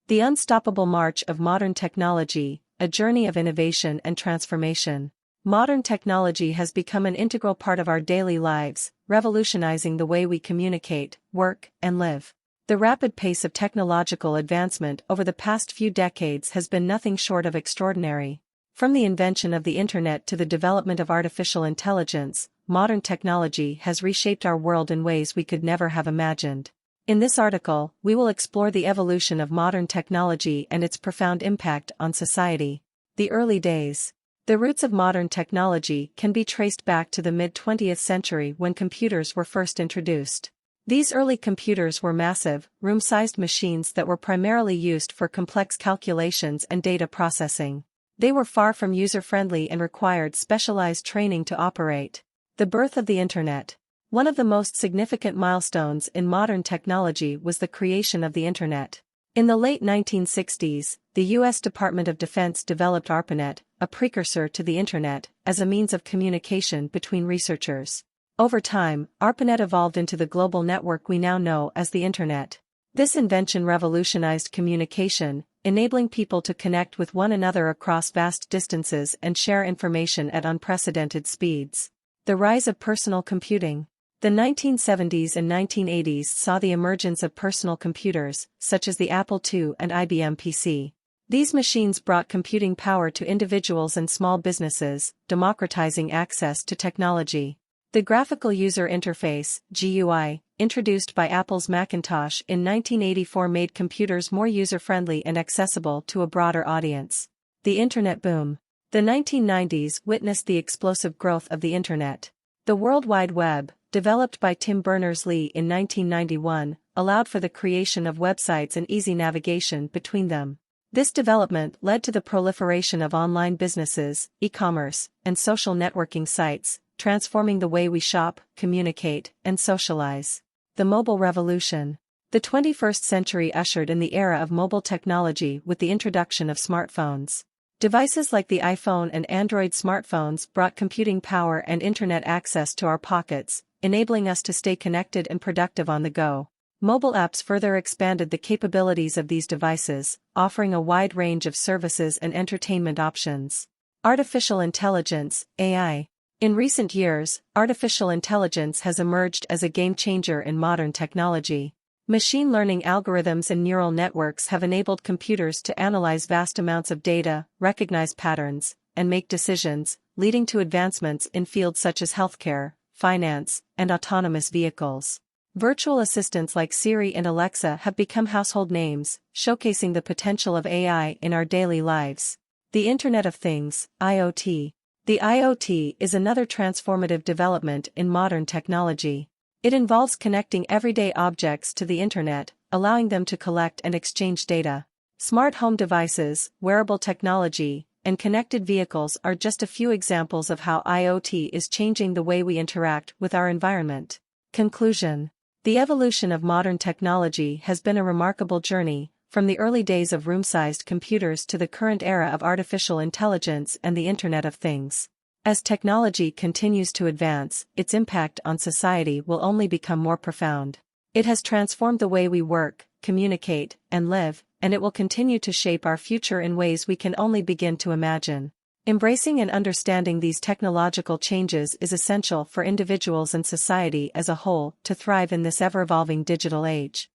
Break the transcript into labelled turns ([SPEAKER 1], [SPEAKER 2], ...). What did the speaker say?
[SPEAKER 1] The unstoppable march of modern technology, a journey of innovation and transformation. Modern technology has become an integral part of our daily lives, revolutionizing the way we communicate, work, and live. The rapid pace of technological advancement over the past few decades has been nothing short of extraordinary. From the invention of the internet to the development of artificial intelligence, modern technology has reshaped our world in ways we could never have imagined. In this article, we will explore the evolution of modern technology and its profound impact on society. The early days. The roots of modern technology can be traced back to the mid-20th century when computers were first introduced. These early computers were massive, room-sized machines that were primarily used for complex calculations and data processing. They were far from user-friendly and required specialized training to operate. The birth of the Internet. One of the most significant milestones in modern technology was the creation of the Internet. In the late 1960s, the U.S. Department of Defense developed ARPANET, a precursor to the Internet, as a means of communication between researchers. Over time, ARPANET evolved into the global network we now know as the Internet. This invention revolutionized communication, enabling people to connect with one another across vast distances and share information at unprecedented speeds. The rise of personal computing. The 1970s and 1980s saw the emergence of personal computers, such as the Apple II and IBM PC. These machines brought computing power to individuals and small businesses, democratizing access to technology. The graphical user interface, GUI, introduced by Apple's Macintosh in 1984 made computers more user-friendly and accessible to a broader audience. The Internet boom. The 1990s witnessed the explosive growth of the Internet. The World Wide Web, developed by Tim Berners-Lee in 1991, allowed for the creation of websites and easy navigation between them. This development led to the proliferation of online businesses, e-commerce, and social networking sites, transforming the way we shop, communicate, and socialize. The mobile revolution. The 21st century ushered in the era of mobile technology with the introduction of smartphones. Devices like the iPhone and Android smartphones brought computing power and internet access to our pockets, enabling us to stay connected and productive on the go. Mobile apps further expanded the capabilities of these devices, offering a wide range of services and entertainment options. Artificial intelligence, AI. In recent years, artificial intelligence has emerged as a game-changer in modern technology. Machine learning algorithms and neural networks have enabled computers to analyze vast amounts of data, recognize patterns, and make decisions, leading to advancements in fields such as healthcare, finance, and autonomous vehicles. Virtual assistants like Siri and Alexa have become household names, showcasing the potential of AI in our daily lives. The Internet of Things, IoT. The IoT is another transformative development in modern technology. It involves connecting everyday objects to the Internet, allowing them to collect and exchange data. Smart home devices, wearable technology, and connected vehicles are just a few examples of how IoT is changing the way we interact with our environment. Conclusion. The evolution of modern technology has been a remarkable journey, from the early days of room-sized computers to the current era of artificial intelligence and the Internet of Things. As technology continues to advance, its impact on society will only become more profound. It has transformed the way we work, communicate, and live, and it will continue to shape our future in ways we can only begin to imagine. Embracing and understanding these technological changes is essential for individuals and society as a whole to thrive in this ever-evolving digital age.